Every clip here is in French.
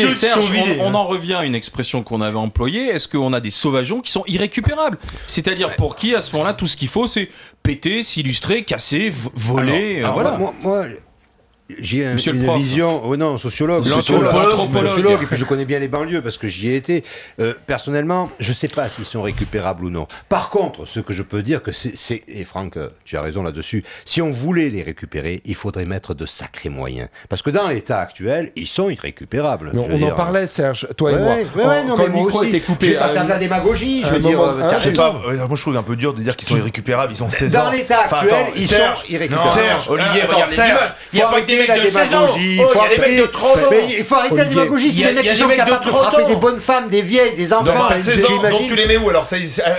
oublié, Serge, on en hein. revient à une expression qu'on avait employée. Est-ce qu'on a des sauvageons qui sont irrécupérables? C'est-à-dire pour qui, à ce moment-là, tout ce qu'il faut, c'est péter, s'illustrer, casser, voler. Voilà. Moi, j'ai une prof. vision, non, sociologue, L'anthropologue. et puis je connais bien les banlieues parce que j'y ai été. Personnellement, je ne sais pas s'ils sont récupérables ou non. Par contre, ce que je peux dire, et Franck, tu as raison là-dessus, si on voulait les récupérer, il faudrait mettre de sacrés moyens. Parce que dans l'état actuel, ils sont irrécupérables. On en parlait, Serge, toi et moi. Quand le micro était coupé. Je ne vais pas faire de la démagogie, je veux dire. Moi, je trouve un peu dur de dire qu'ils sont irrécupérables. Ils ont 16 ans. Dans l'état actuel, ils sont irrécupérables. Serge, Olivier, regarde les images. Il n'y a pas que des mecs de 16 ans. Il faut arrêter la démagogie. C'est des mecs qui sont capables de frapper des bonnes femmes, des vieilles, des enfants. Donc tu les mets où alors?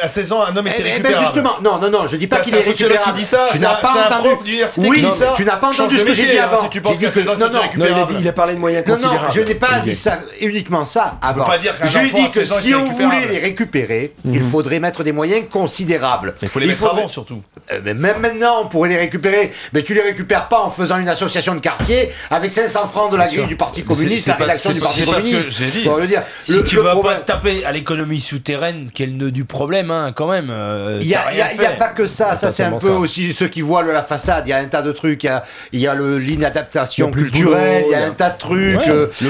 À 16 ans, un homme est irrécupérable. Justement, non, je dis pas qu'il est récupérable. Qui dit ça? Tu n'as pas entendu. Oui, tu n'as pas entendu ce que j'ai dit avant. Si tu penses qu'à 16 ans, c'est irrécupérable. Il a parlé de moyens considérables. Non, je n'ai pas dit ça, uniquement ça avant. Je lui dis que si on voulait les récupérer, il faudrait mettre des moyens considérables. Mais il faut les mettre avant surtout. Mais même maintenant, on pourrait les récupérer. Mais tu les récupères pas en faisant une association de quartier avec 500 francs de la grille du Parti communiste, la rédaction du Parti communiste. Si tu vas pas taper à l'économie souterraine, qui est le nœud du problème, hein, quand même. Il n'y a pas que ça. Ça, c'est un peu aussi ceux qui voilent la façade. Il y a un tas de trucs. Il y a l'inadaptation culturelle. Il y a un tas de trucs.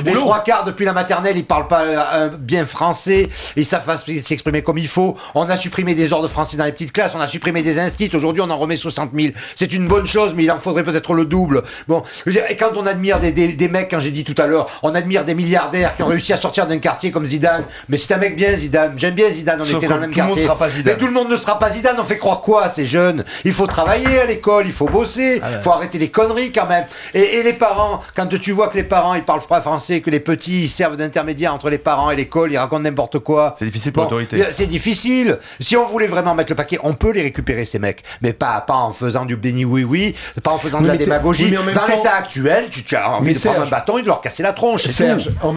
Les trois quarts depuis la maternelle, ils parlent pas bien français. Ils savent s'exprimer comme il faut. On a supprimé des ordres français dans les petites classes. On a supprimé des instituts. Aujourd'hui, on en remet 60 000. C'est une bonne chose, mais il en faudrait peut-être le double. Bon, je veux dire, et quand on admire des mecs, quand j'ai dit tout à l'heure, on admire des milliardaires qui ont réussi à sortir d'un quartier comme Zidane. Mais c'est un mec bien, Zidane. J'aime bien Zidane. On était dans le même quartier. Mais tout le monde ne sera pas Zidane. On fait croire quoi à ces jeunes? Il faut travailler à l'école, il faut bosser, il faut arrêter les conneries quand même. Et les parents, quand tu vois que les parents ils parlent pas français, que les petits ils servent d'intermédiaire entre les parents et l'école, ils racontent n'importe quoi. C'est difficile pour l'autorité. C'est difficile. Si on voulait vraiment mettre le paquet, on peut les récupérer ces mecs, mais pas en faisant du béni oui, pas en faisant de la démagogie. Dans l'état actuel, tu as envie de prendre un bâton et de leur casser la tronche. Serge,